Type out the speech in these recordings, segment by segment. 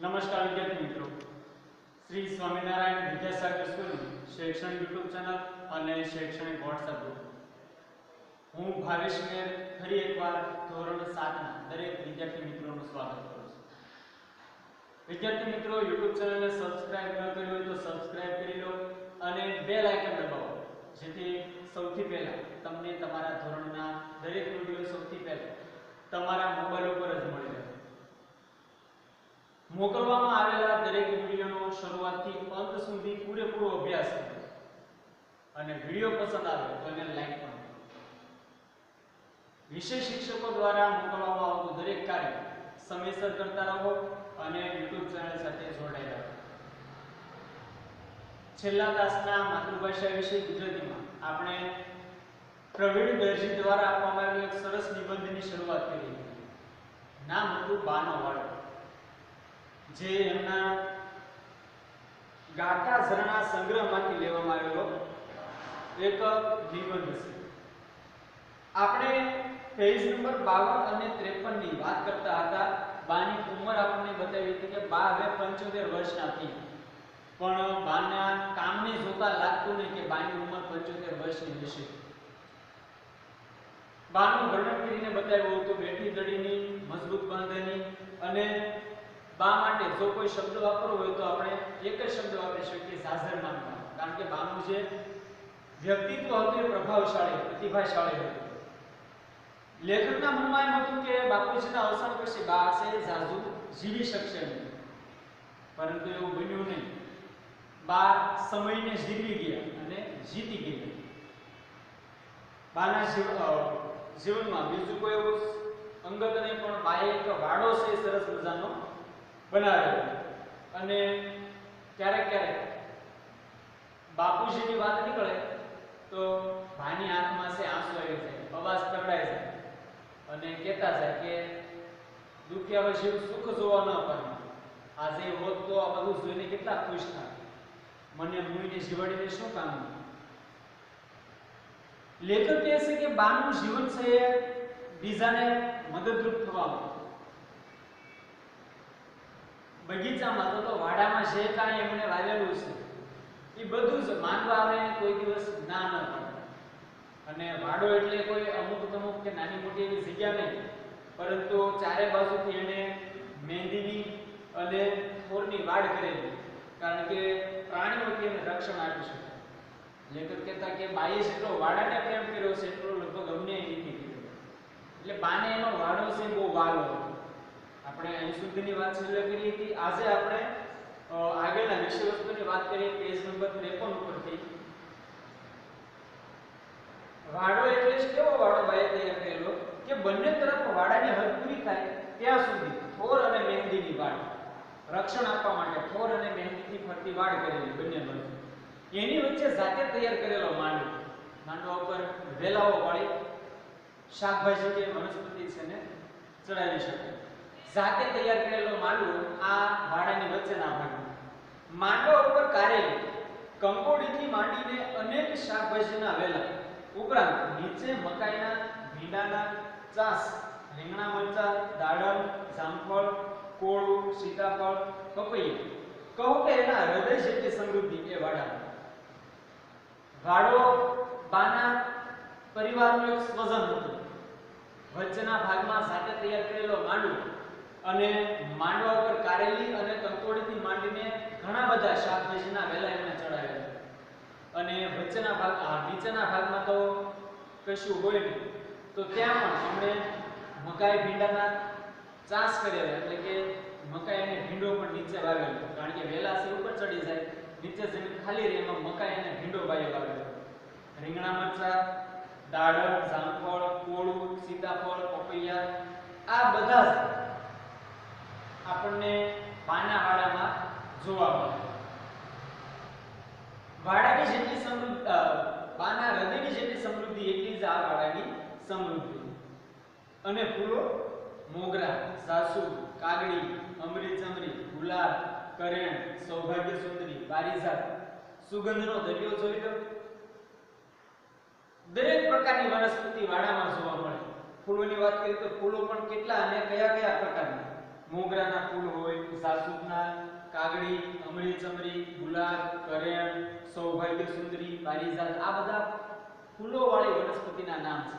નમસ્કાર વિદ્યાર્થી મિત્રો, શ્રી સ્વામિનારાયણ વિદ્યાસાગર સ્કૂલની શૈક્ષણિક યુટ્યુબ ચેનલ અને શૈક્ષણિક વોટ્સએપ ગ્રુપ હું ભાવેશ મેર ફરી એકવાર ધોરણ 7 ના દરેક વિદ્યાર્થી મિત્રોનું સ્વાગત કરું છું. વિદ્યાર્થી મિત્રો, યુટ્યુબ ચેનલને સબસ્ક્રાઇબ ન કરી હોય તો સબસ્ક્રાઇબ કરી લો અને બેલ આઇકન દબાવો, જેથી સૌથી પહેલા તમને તમારા ધોરણના દરેક વિડિયો સૌથી પહેલા તમારા મોબાઈલ ઉપર જ મળી રહે. મોકલવામાં આવેલા દરેક વિડિયોનો શરૂઆતથી અંત સુધી પૂરેપૂરો અભ્યાસ કરો અને વિડિયો પસંદ આવે તો એને લાઈક પણ કરો. વિષય શિક્ષકો દ્વારા મોકલવામાં આવતું દરેક કાર્ય સમયસર કરતા રહો અને YouTube ચેનલ સાથે જોડાયેલા રહો. છેલ્લા તાસના માતૃભાષા વિષય ગુજરાતીમાં આપણે પ્રવીણ દરજી દ્વારા આપવામાં આવેલ એક સરસ નિબંધની શરૂઆત કરી હતી. નામ હતું બાનો વાળો, જે એમના ગાતા ઝરણા સંગ્રહમાંથી લેવામાં આવેલો એક નિબંધ છે. આપણે પેજ નંબર 52 અને 53 ની વાત કરતા હતા. બાની ઉંમર આપણને બતાવી હતી કે બા હવે 75 વર્ષના થઈ, પણ બાના કામને જોતા લાગતું નહીં કે બાની ઉંમર 75 વર્ષની હશે. બાનું વર્ણન કરીને બતાવ્યું હતું બેઠી દડીની, મજબૂત બાંધણી, અને બા માટે જો કોઈ શબ્દ વાપરવો હોય તો આપણે એક જ શબ્દ વાપરી શકીએ, સાઝરમાન. કારણ કે બાનું જે વ્યક્તિત્વ હતું એ પ્રભાવશાળી, પ્રતિભાશાળી હતું. લેખકના મનમાં એમ હતું કે બાપુજીના અવસાન પછી બા છે જાજુ જીવી શકશે નહીં, પરંતુ એવું બન્યું નહીં. બા સમયને જીવી ગયા અને જીતી ગયા. બાના જીવનમાં બીજું કોઈ એવું અંગત નહીં, પણ બાએ એક વાડો છે સરસ મજાનો બનાવ્યો. અને ક્યારેક ક્યારેક બાપુજીની વાત નીકળે તો ભાઈની આંખમાં છે આંસુ આવી જાય, અવાજ કરડાય જાય અને કહેતા જાય કે દુખ્યા પછી સુખ જોવા ન પામે. આજે હોત તો આ બધું જોઈને કેટલા ખુશ થાય, મને મુઈને જીવાડીને શું કામ. લેખક કહે છે કે બાનું જીવન છે એ બીજાને મદદરૂપ થવામાં, બગીચામાં તો વાડામાં જે કાંઈ એમણે વાવેલું છે એ બધું જ માનવા આવે ને કોઈ દિવસ ના ન પડે. અને વાડો એટલે કોઈ અમુક તમુક કે નાની મોટી એવી જગ્યા નહીં, પરંતુ ચારે બાજુથી એને મહેંદીની અને થોરની વાડ કરેલી, કારણ કે પ્રાણીઓથી એને રક્ષણ આપી શકે. લેખક કહેતા કે બાઈએ જેટલો વાડાને પ્રેમ કર્યો છે એટલો લગભગ અમને નથી કર્યો. એટલે બાને એનો વાડો છે બહુ વાલો. આપણે અહીં સુધીની વાત છેલ્લે કરી હતી. આજે આપણે આગળના વિષય વસ્તુની વાત કરીએ પેજ નંબર 53 ઉપરથી. વાડો એટલે કેવો વાડો બાએ તૈયાર કરેલો કે બંને તરફ વાડાની હદ પૂરી થાય ત્યાં સુધી થોર અને મહેંદીની વાડ, રક્ષણ આપવા માટે થોર અને મહેંદીથી ફરતી વાડ કરેલી બંને બાજુ. એની વચ્ચે જાતે તૈયાર કરેલો માંડવો, માંડવા ઉપર વેલાઓ વાળી શાકભાજી કે વનસ્પતિ છે ને ચડાવી શકે. જાતે તૈયાર કરેલો માંડવો આ વાડાની વચ્ચેના ભાગમાં. માંડવા ઉપર કારેલી, કંકોડીથી માંડીને અનેક શાકભાજીના વેલા, ઉપરાંત નીચે મકાઈના, ભીંડાના ચાસ, રીંગણા મરચા, દાડમ, જામફળ, કોળું, સીતાફળ, પપૈયા. કહું કે એના હૃદય જેટલી સમૃદ્ધિ એ વાડામાં. વાડો બાના પરિવારનો એક સ્વજન હતો. વચ્ચેના ભાગમાં જાતે તૈયાર કરેલો માંડવો અને માંડવા ઉપર કારેલી અને કંકોડીથી માંડીને ઘણા બધા શાકભાજીના વેલા એમને ચડાવેલા. અને વચ્ચેના ભાગ નીચેના ભાગમાં તો કશું હોય નહીં, તો ત્યાં પણ એમણે મકાઈ ભીંડાના ચાસ કરેલા, એટલે કે મકાઈ અને ભીંડો પણ નીચે વાવેલો. કારણ કે વેલા છે ઉપર ચડી જાય, નીચે જમીન ખાલી રહે, એમાં મકાઈ અને ભીંડો બાયો વાવેલો. રીંગણા મરચા, દાડમ, જામફળ, કોળું, સીતાફળ, પપૈયા, આ બધા જ આપણને બાના વાડામાં જોવા મળે. વાડાની જેટલી સમૃદ્ધિ, બાના હૃદયની જેટલી સમૃદ્ધિ એટલી જ આ વાડાની સમૃદ્ધિ. અને ફૂલો મોગરા, સાસુ, કાગડી, અમૃતચંદ્રી, ગુલાબ, કરેણ, સૌભાગ્ય સુંદરી, પારિજાત, સુગંધનો દરિયો જોઈ લો. દરેક પ્રકારની વનસ્પતિ વાડામાં જોવા મળે. ફૂલોની વાત કરીએ તો ફૂલો પણ કેટલા અને કયા કયા પ્રકારના. મોગરાના ફૂલ હોય, જાસૂદના, કાગડી, અમળી ચમરી, ગુલાબ, કરેણ, સૌભાગ્ય સુંદરી, પારિજાત, આ બધા ફૂલોવાળી વનસ્પતિના નામ છે.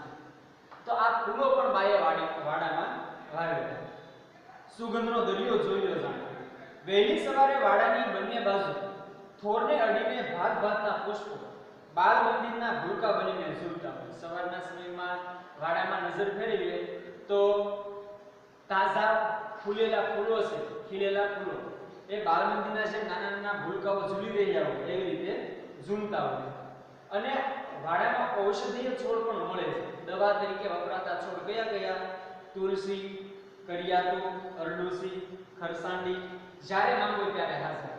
તો આ ફૂલો પણ બાએ વાડામાં વાવેલા. સુગંધનો દરિયો જોઈ લો જાણે. વહેલી સવારે વાડાની બંને બાજુ થોરને અડીને ભાત ભાતના પુષ્પો બાલ મંદિરના ભૂલકા બનીને ઝૂલતા હોય. સવારના સમયમાં વાડામાં નજર ફેરવીએ તો તાજા ફૂલેલા ફૂલો છે, ખીલેલા ફૂલો એ બાલ મંદિરના જે નાના નાના ભૂલકાઓ ઝૂલી રહ્યા હોય એવી રીતે ઝૂલતા હોય. અને વાડામાં ઔષધીય છોડ પણ મળે છે. દવા તરીકે વપરાતા છોડ કયા કયા? તુલસી, કરિયાતો, અરડુસી, ખરસાંડી, જ્યારે માંગો ત્યારે હાજર.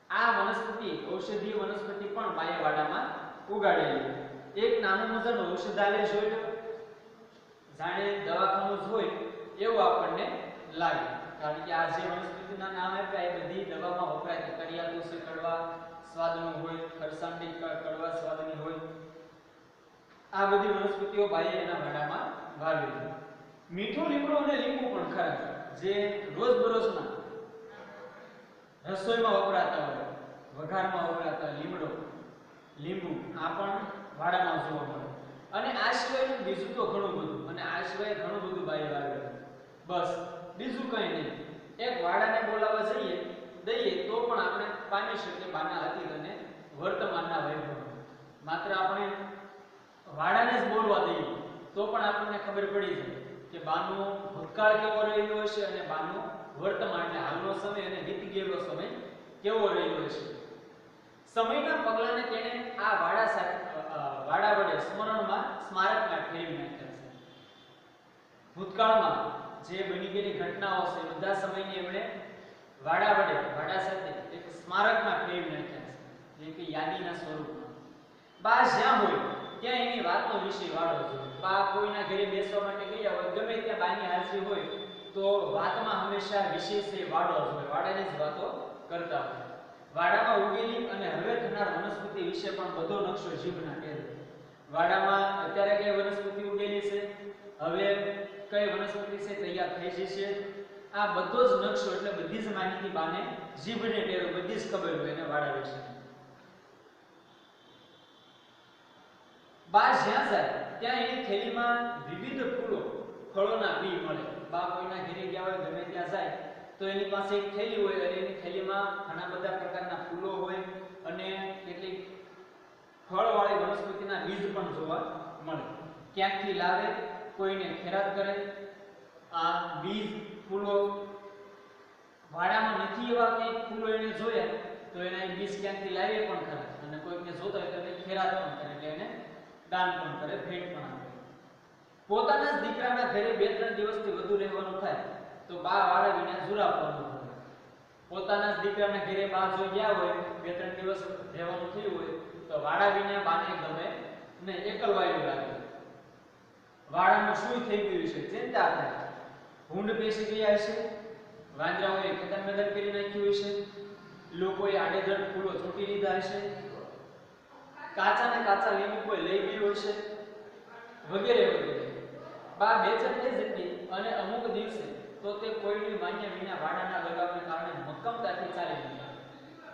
આ વનસ્પતિ ઔષધીય વનસ્પતિ પણ બાએ વાડામાં ઉગાડેલી. એક નાનું મજાનું ઔષધાલય જોઈ લો, જાણે દવાખાનું જ હોય એવું આપણને લાગે. કારણ કે આ જે વનસ્પતિના નામ આપ્યા એ બધી દવામાં વપરાય છે. કરિયાતો છે કડવા સ્વાદનું હોય, ખરસાંડી કડવા સ્વાદની હોય. આ બધી વનસ્પતિઓ બાએ એના વાડામાં વાવેલી. મીઠું લીમડો અને લીંબુ પણ ખરા જે રોજબરોજના રસોઈમાં વપરાતા હોય, વઘારમાં વપરાતા લીમડો, લીંબુ આ પણ વાડામાં જોવા મળે. અને આ સિવાયનું બીજું તો ઘણું બધું, અને આ સિવાય ઘણું બધું બાએ વાવેલું. બસ બીજું કંઈ નહીં. એક વાડાને બોલાવવા દઈએ તો પણ આપણે પામી શકીએ બાના અતીત અને વર્તમાનના વૈભવ. માત્ર આપણે વાડાને જ બોલવા દઈએ તો પણ આપણને ખબર પડી જાય કે બાનો ભૂતકાળ કેવો રહ્યો હશે અને બાનો વર્તમાન એટલે હાલનો સમય અને વીતી ગયેલો સમય કેવો રહ્યો હશે. સમયના પગલાને તેણે આ વાડા વડે સ્મારકમાં ફેરવી નાખ્યા છે. ભૂતકાળમાં જે બની ગયેલી ઘટનાઓ છે બધા સમયની એમણે વાડા સાથે એક સ્મારકમાં ફેરવી નાખ્યા છે, જે કે યાદીના સ્વરૂપમાં. બા જ્યાં હોય ત્યાં એની વાતનો વિષય વાળો જોઈએ. બા કોઈના ઘરે બેસવા માટે ગયા હોય, ગમે ત્યાં બાની હાજરી હોય તો વાતમાં હંમેશા વિષય છે વાડો જ હોય, વાડાની જ વાતો કરતા હોય. વાડામાં ઉગેલી અને હવે થનાર વનસ્પતિ વિશે પણ બધો નકશો જીભના ટેરે. વાડામાં અત્યારે કઈ વનસ્પતિ ઉગેલી છે, હવે કઈ વનસ્પતિ છે તૈયાર થઈ જશે, આ બધો જ નકશો એટલે બધી જ માહિતી બાને જીભને ટેરે બધી જ ખબર હોય એને વાડા વિશે. બા જ્યાં જાય ત્યાં એની થેલીમાં વિવિધ ફળોના બી મળે. બા કોઈના ઘરે ગયા હોય, ગમે ત્યાં જાય તો એની પાસે એક થેલી હોય અને એની થેલીમાં ઘણા બધા પ્રકારના ફૂલો હોય અને કેટલીક ફળવાળી વનસ્પતિના બીજ પણ જોવા મળે. ક્યાંકથી લાવે, કોઈને ખેરાત કરે. આ બીજ ફૂલો વાડામાં નથી એવા કંઈક ફૂલો એને જોયા તો એના બીજ ક્યાંકથી લાવીએ પણ ખરા, અને કોઈકને જોતા હોય તો એને ખેરાત પણ કરે, એટલે એને દાન પણ કરે, ભેટ પણ આપે. પોતાના જ દીકરાના ઘરે 2-3 દિવસથી વધુ રહેવાનું થાય તો બા વાડા વિના જુરાપવાનું હોય. પોતાના જ દીકરાના ઘરે બા જો ગયા હોય, 2-3 દિવસ રહેવાનું થયું હોય તો વાડા વિના બાને ગમે ને, એકલવાયું લાગે. વાડાનું શું થઈ ગયું છે ચિંતા થાય. ભૂંડ બેસી ગયા હશે, વાંદરાઓએ ખેતર મેદાન કરી નાખ્યું હશે, લોકોએ આડેધડ ફૂલો ચોંટી લીધા હશે, કાચા લીંબુ કોઈ લઈ ગયું હશે, વગેરે વગેરે. બા બેચેન થઈ જતી અને અમુક દિવસે તો તે કોઈની માન્ય વિના વાડાના લગાવને કારણે મક્કમતાથી ચાલી જતી.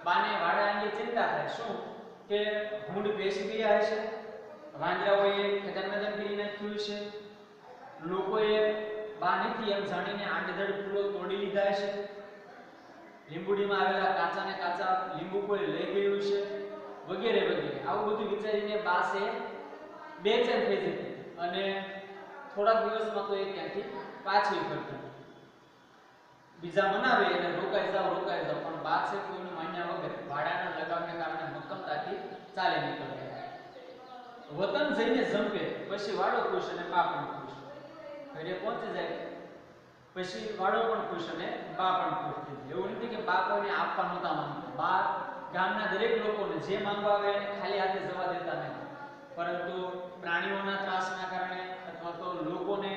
બાને વાડા અંગે ચિંતા થાય. શું કે ભૂંડ બેસી ગયા હશે, વાંદરાઓએ ખેતર મેદાન કરી નાખ્યું હશે, લોકોએ બા નથી એમ જાણીને આડેધડ ફૂલો તોડી લીધા હશે, લીંબુડીમાં આવેલા કાચા લીંબુ કોઈ લઈ ગયું છે, વગેરે વગેરે. આવું બધું વિચારીને બા છે બેચેન થઈ જતી અને થોડાક દિવસમાં તો એ ત્યાંથી પાછી ફરતી. બીજા મનાવે અને રોકાઈ જાવ પણ બા છે કોઈનું માન્યા વગર વાડાના લગાવને કારણે મક્કમતાથી ચાલી નીકળતી. વતન જઈને જંપે પછી વાડો ખુશ અને બા પણ ખુશ. ઘરે પહોંચી જાય પછી વાડો પણ ખુશ અને બા પણ ખુશ થઈ જાય. એવું નથી કે બા કોઈને આપવા નહોતા માંગતા. બા ગામના દરેક લોકોને જે માંગવા આવે એને ખાલી હાથે જવા દેતા નહીં, પરંતુ પ્રાણીઓના ત્રાસના કારણે અથવા તો લોકોને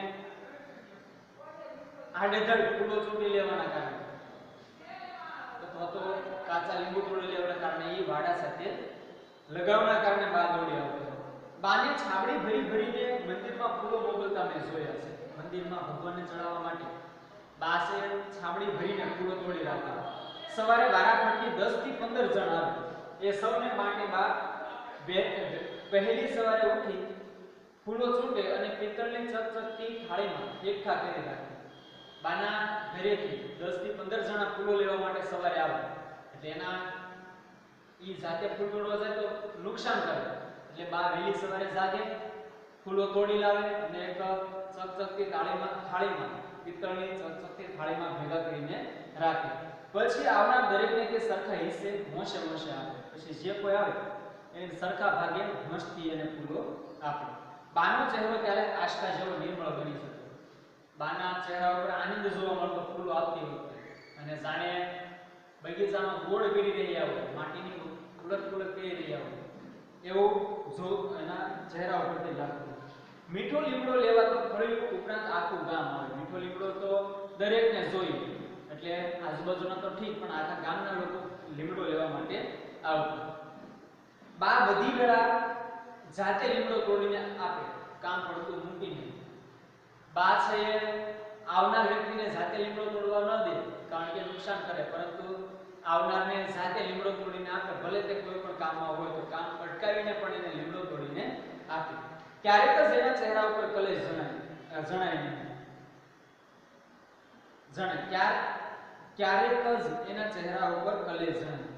આડેધડ ફૂલો ચોંટી લેવાના કારણે અથવા તો કાચા લીંબુ તોડી લેવાના કારણે એ વાડા સાથે લગાવના કારણે બા દોડી આવતી. બાને છાબડી ભરીને મંદિરમાં ફૂલો મોકલતા મેં જોયા છે. મંદિરમાં ભગવાનને ચડાવવા માટે બા છે છાબડી ભરીને ફૂલો તોડી રાખે. સવારે વારાફરતી 10 થી 15 જણ આવે. એ સૌને માટે બા પહેલી સવારે ઉઠી ફૂલો છૂટે અને પિત્તળની ચકચકતી થાળીમાં એકઠા કરી રાખે. બાના ઘરેથી 10 થી 15 જણા ફૂલો લેવા માટે સવારે આવે. એટલે એના ઈ જાતે ફૂલ તોડવા જાય તો નુકસાન કરે. એટલે બા વહેલી સવારે જાગે, ફૂલો તોડી લાવે અને એક ચકચકતી થાળીમાં પિત્તળની ચકચકતી થાળીમાં ભેગા કરીને રાખે. પછી આવનાર દરેકને તે સરખા હિસ્સે મોશે આપે. પછી જે કોઈ આવે એને સરખા ભાગે મસ્તી અને ફૂલો આપે. બાનો ચહેરો ત્યારે આશકા જેવો નિર્મળ બની જતો. બાના ચહેરા ઉપર આનંદ જોવા મળતો ફૂલો આપતી વખતે, અને જાણે બગીચામાં ગોળ કરી રહ્યા હોય, માટીની ઉલટ કરી રહ્યા હોય એવું જો એના ચહેરા ઉપરથી લાગતું. મીઠો લીમડો લેવા તો ફળિયું ઉપરાંત આખું ગામ આવે. મીઠો લીમડો તો દરેકને જોઈએ, એટલે આજુબાજુના તો ઠીક, પણ આખા ગામના લોકો લીમડો લેવા માટે આવતા. બા બધી વેળા જાતે લીમડો તોડીને આપે, કામ પડતું મૂકીને. બા છે આવનાર વ્યક્તિને જાતે લીમડો તોડવા ન દે, કારણ કે નુકસાન કરે, પરંતુ આવનારને જાતે લીમડો તોડીને આપે. ભલે તે કોઈ પણ કામમાં હોય તો કામ અટકાવીને પણ એને લીમડો તોડીને આપે. ક્યારેક જ એના ચહેરા ઉપર કલેશ ક્યારેક જ એના ચહેરા ઉપર કલેશ જણાય.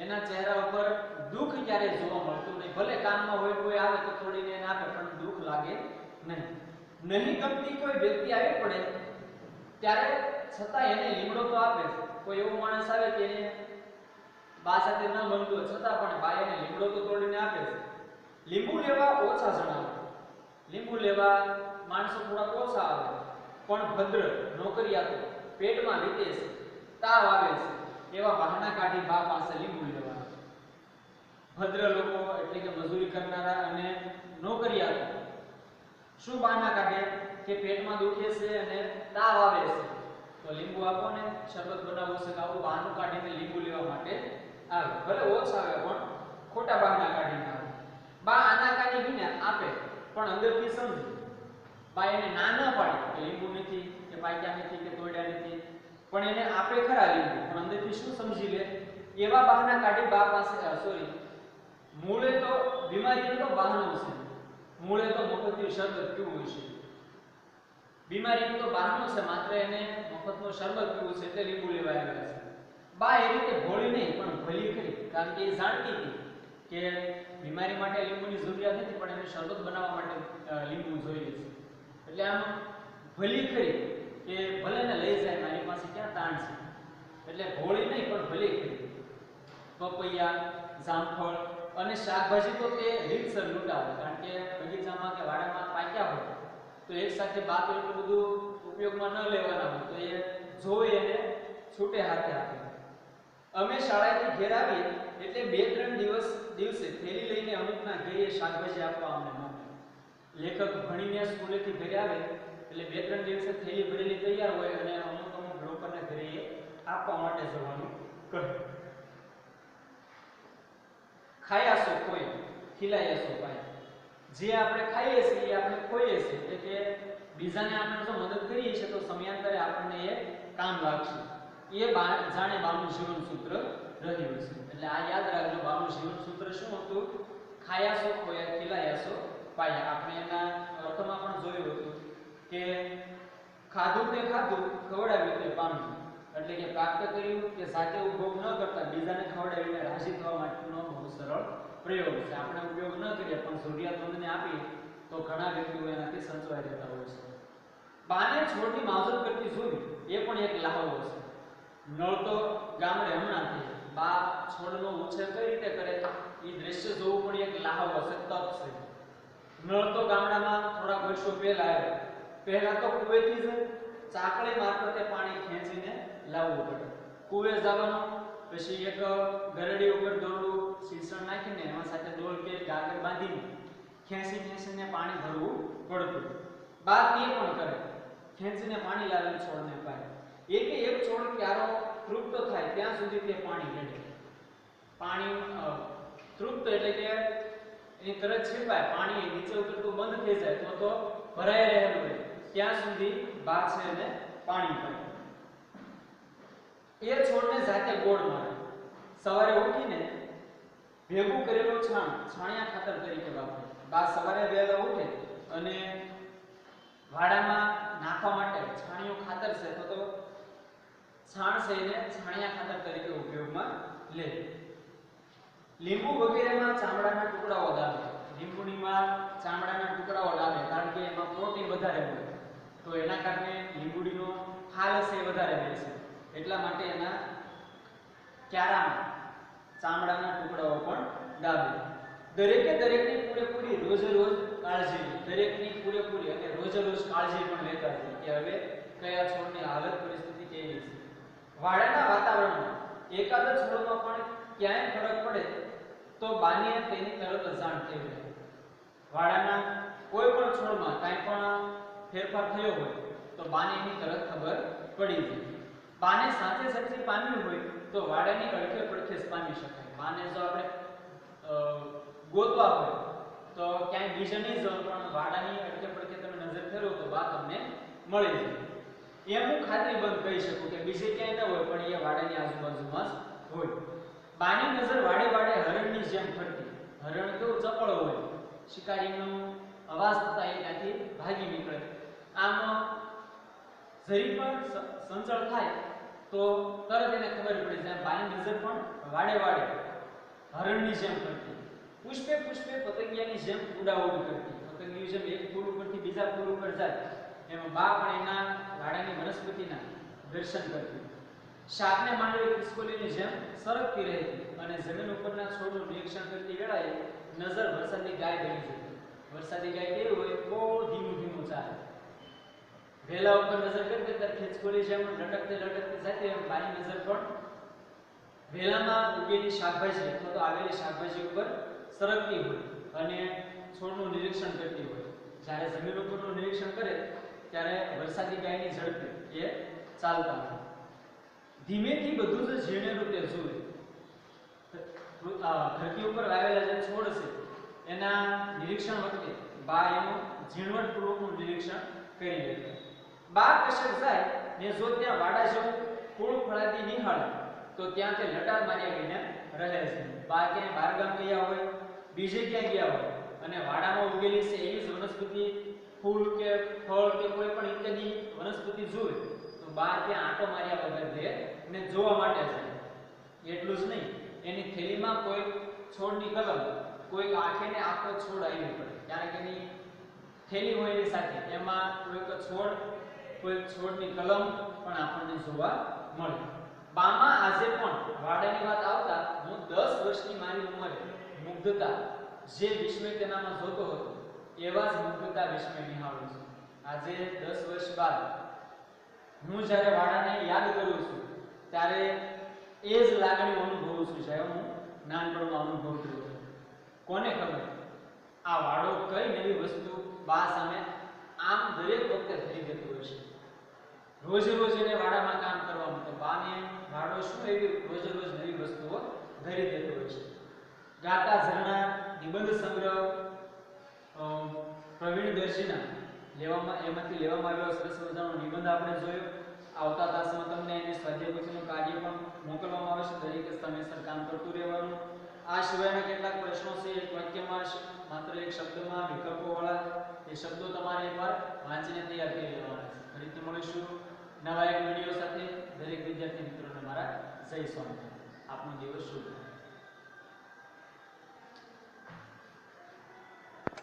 એના ચહેરા ઉપર દુઃખ ક્યારેય જોવા મળતું નહીં. ભલે કામમાં હોય, કોઈ આવે તો તોડીને એને આપે, પણ દુઃખ લાગે નહીં. નહીં ગમતી કોઈ વ્યક્તિ આવી પડે ત્યારે છતાં એને લીમડો તો આપે. કોઈ એવો માણસ આવે કે બા સાથે ન બનતું હોય છતાં પણ બા એને લીમડો તો તોડીને આપે છે. લીંબુ લેવા ઓછા જણાવે. લીંબુ લેવા માણસો થોડા ઓછા આવે, પણ ભદ્ર નોકરિયાતો પેટમાં વીતે છે, તાવ આવે છે, એવા બહાના કાઢી બા પાસે લીંબુ લેવા. ભદ્ર લોકો એટલે કે મજૂરી કરનારા અને નોકરિયાતો શું બહાના કાઢે કે પેટમાં દુખે છે અને તાવ આવે છે, તો લીંબુ આપો ને, શરબત બનાવવું છે, આવું બહાનું કાઢીને લીંબુ લેવા માટે આવે. ભલે ઓછા આવે પણ ખોટા બહાના કાઢીને આવે. બા આનાકાની વિના આપે, પણ અંદરથી સમજે. બા એને ના ન પાડે કે લીંબુ નથી, કે પાક્યા નથી, કે તોડ્યા નથી, પણ એને આપે ખરા લીંબુ, પણ અંદરથી શું સમજી લે એવા બહાના કાઢી બા પાસે મૂળે તો બીમારી તો બહાનું છે, મૂળે તો મફતનું શરબત પીવું છે. બીમારી તો બહાનું છે, માત્ર એને મફતનું શરબત પીવું છે એટલે લીંબુ લેવા આવ્યા છે. બા એ રીતે ભોળી નહીં પણ ભલી કરી, કારણ કે એ જાણતી હતી કે બીમારી માટે લીંબુની જરૂરિયાત નથી, પણ એને શરબત બનાવવા માટે લીંબુ જોઈએ છે. એટલે આમ ભલી કરી કે ભલે ને લઈ જાય, મારી પાસે ક્યાં તાણ છે, એટલે ભોળી નહીં પણ ભલી કરી. પપૈયા, જામફળ અને શાકભાજી તો તે રીતસર લૂંટાવે, કારણ કે બગીચામાં કે વાડામાં પાક્યા હોય તો એક સાથે બાપ એટલું બધું ઉપયોગમાં ન લેવાના હોય, તો એ જોઈ અને છૂટે હાથે આપે. અમે શાળાએથી ઘેર આવીએ એટલે 2-3 દિવસે થેલી લઈને અમુકના ઘરે શાકભાજી આપવા અમને મોકલે. લેખક ભણીને સ્કૂલેથી ઘરે આવે એટલે 2-3 દિવસે થેલી ભરેલી તૈયાર હોય અને અમુક લોકોના ઘરે આપવા માટે જવાનું કહે. ખાયાસો કોઈ, ખીલાયાસો પાય. જે આપણે ખાઈએ છીએ એ આપણે ખોઈએ છીએ, એટલે કે બીજાને આપણે જો મદદ કરીએ છીએ તો સમયાંતરે આપણને એ કામ લાગશે. એ જાણે બાનું જીવન સૂત્ર રહ્યું છે. એટલે આ યાદ રાખજો, બાનું જીવન સૂત્ર શું હતું? ખાયાસો ખોયા, ખીલાયાસો પાયા. આપણે એના અર્થમાં પણ જોયું હતું કે ખાધું તે ખાધું, ખવડાવ્યું તે પામ્યું. એટલે કે પ્રાપ્ત કર્યું કે સાથે ઉપભોગ ન કરતા બીજાને ખવડાવીને રાજી થવા માટેનો બહુ સરળ પ્રયોગ છે. આપણે ઉપયોગ ન કરીએ પણ જરૂરિયાતમંદને આપીએ તો ઘણા વ્યક્તિઓ એનાથી સંતોષાઈ રહેતા હોય છે. બાને છોડની માવજત કરતી જોઈ એ પણ એક લહાવો છે. નળ તો ગામડે હમણાં થી બા છોડનો ઉછેર કઈ રીતે કરે એ દ્રશ્ય જોવું પણ એક લહાવો છે, તપ છે. નળ તો ગામડામાં થોડા વર્ષો પહેલા તો કુવેથી જ ચાકડી મારફતે પાણી ખેંચીને લાવવું પડે. કુવે જવાનું, પછી એક ગરડી ઉપર દોરડું સીસણ નાખીને એમાં સાથે ડોલ કે ગાગર બાંધીને ખેંચીને પાણી ભરવું પડતું. બા તે પણ કરે, ખેંચીને પાણી લાવે છોડને પાય. એક છોડ ક્યારો તૃપ્ત થાય ત્યાં સુધી તે પાણી રેડે. પાણી તૃપ્ત એટલે કે એની તરત છીપાય, પાણી નીચે ઉતરતું બંધ થઈ જાય તો ભરાઈ રહેલું રહે ત્યાં સુધી બા છે એને પાણી પાય. એ છોડને જાતે ગોળ મારે. સવારે ઉઠીને ભેગું કરેલું છાણિયા ખાતર તરીકે વાપરે. બા સવારે વહેલા ઉઠે અને વાડામાં નાખવા માટે છાણિયું ખાતર છે તો છાણ છે એને છાણિયા ખાતર તરીકે ઉપયોગમાં લે. લીંબુ વગેરેમાં ચામડાના ટુકડાઓ દાબે. લીંબુનીમાં ચામડાના ટુકડાઓ દાબે કારણ કે એમાં પ્રોટીન વધારે હોય, તો એના કારણે લીંબુડીનો ખાલ છે વધારે રહે છે, એટલા માટે એના ક્યારામાં ચામડાના ટુકડાઓ પણ દાબે. દરેકની પૂરેપૂરી રોજે રોજ કાળજી લે. દરેકની પૂરેપૂરી અને રોજે રોજ કાળજી પણ લેતા હોય કે હવે કયા છોડની હાલત પરિસ્થિતિ કેવી છે. વાડાના વાતાવરણમાં એકાદ જ છોડમાં પણ ક્યાંય ફરક પડે તો બાને તેની તરત જાણ થઈ જાય. વાડાના કોઈ પણ છોડમાં કાંઈ પણ ફેરફાર થયો હોય તો બાને એની તરત ખબર પડી જાય. બાને સાચે સાચી પામ્યું હોય તો વાડાની અડખે પડખે જ પામી શકાય. બાને જો આપણે ગોતવા હોય તો ક્યાંય બીજે નહીં જવું, પણ વાડાની અડખે પડખે તમે નજર ફેરવો તો બા તમને મળી જાય. એમ હું ખાતરીબંધ કહી શકું કે બીજે ક્યાંય ન હોય પણ એ વાડાની આજુબાજુમાં જ હોય. બાની નજર વાડે વાડે હરણની જેમ ફરતી. હરણ કેવું ચપળ હોય, શિકારીનો અવાજ થતા એ ત્યાંથી ભાગી નીકળે. આમ જરી પણ સંચળ થાય તો તરત એને ખબર પડી જાય. બાની નજર પણ વાડે વાડે હરણની જેમ ફરતી. પુષ્પે પુષ્પે પતંગિયાની જેમ ઉડાઉડ કરતી. પતંગિયું જેમ એક ફૂલ ઉપરથી બીજા ફૂલ ઉપર જાય એમાં બા પણ એના વાડાની વનસ્પતિના દર્શન કરતી. શાકને માંડવી ખિસકોલીની જેમ સરકતી રહેતી અને જમીન ઉપરના છોડનું નિરીક્ષણ કરતી વેળાએ નજર વરસાદી ગાય બની જતી. વરસાદી ગાય કેવી હોય, બહુ ધીમું ધીમું ચાલે. વેલા ઉપર નજર કરતી ત્યારે ખિસકોલી જેમ લટકતી જતી એમ બાની નજર પણ વેલામાં ઉગેલી શાકભાજી અથવા તો આવેલી શાકભાજી ઉપર સરકતી હોય અને છોડનું નિરીક્ષણ કરતી હોય. જ્યારે જમીન ઉપરનું નિરીક્ષણ કરે ત્યારે વરસાદી ગાયની ઝડપે એ ચાલતા હોય. ધીમેથી બધું જ ઝીણે રૂપે જુએ. ધરતી ઉપર વાવેલા જે છોડ છે એના નિરીક્ષણ વખતે બા એનું ઝીણવટપૂર્વકનું નિરીક્ષણ કરી લે. બા કશક જાય ને જો ત્યાં વાડા જેવું ફૂલ ફળાદી નિહાળે તો ત્યાં તે લટાર માર્યા વિના રહે છે. બા ક્યાંય બહારગામ ગયા હોય, બીજે ક્યાંય ગયા હોય અને વાડામાં ઉગેલી છે એવી જ વનસ્પતિ, ફૂલ કે ફળ કે કોઈ પણ ઇત્યાદિ વનસ્પતિ જુએ તો બા ત્યાં આંટો માર્યા વગર રહે ને જોવા માટે જાય. એટલું જ નહીં, એની થેલીમાં કોઈ છોડની કલમ, કોઈ આખે ને આખો છોડ આવી પડે, ક્યારેક એની થેલી હોય એની સાથે એમાં કોઈ છોડની કલમ પણ આપણને જોવા મળે. બામાં આજે પણ વાડાની વાત આવતા હું 10 વર્ષની મારી ઉંમરે મુગ્ધતા જે વિસ્મય તેનામાં જોતો હતો એવા જ મુગ્ધતા વિસ્મય નિહાળું છું. આજે 10 વર્ષ બાદ હું જ્યારે વાડાને યાદ કરું છું ત્યારે એ જ લાગણી અનુભવું છું જ્યારે હું નાનપણમાં અનુભવતો હતો. કોને ખબર આ વાડો કઈ નવી વસ્તુ બા સામે આમ દરેક વખતે થઈ જતું હોય છે. રોજ રોજ એને વાડામાં કામ કરવાનું તો બાને વાડો શું એવી રોજ રોજ નવી વસ્તુઓ ધરી દેતો હોય છે. ગાતા ઝરણા નિબંધ સંગ્રહ પ્રવીણ દર્શીના એમાંથી લેવામાં આવેલો સરસ મજાનો નિબંધ આપણે જોયો. આવતા તાસમાં તમને એને સ્વાધ્યાય પૂછીનું કાર્ય પણ મોકલવામાં આવે છે. દરેકે સમયસર કામ કરતું રહેવાનું. આ સિવાયના કેટલાક પ્રશ્નો છે, એક વાક્યમાં માત્ર એક શબ્દમાં વિકલ્પોવાળા, એ શબ્દો તમારે એકવાર વાંચીને તૈયાર કરી લેવાના છે. ફરીથી મળીશું નવા એક વિડીયો સાથે. દરેક વિદ્યાર્થી મિત્રોને મારા જય સ્વામિનારાયણ. આપનો દિવસ શુભ.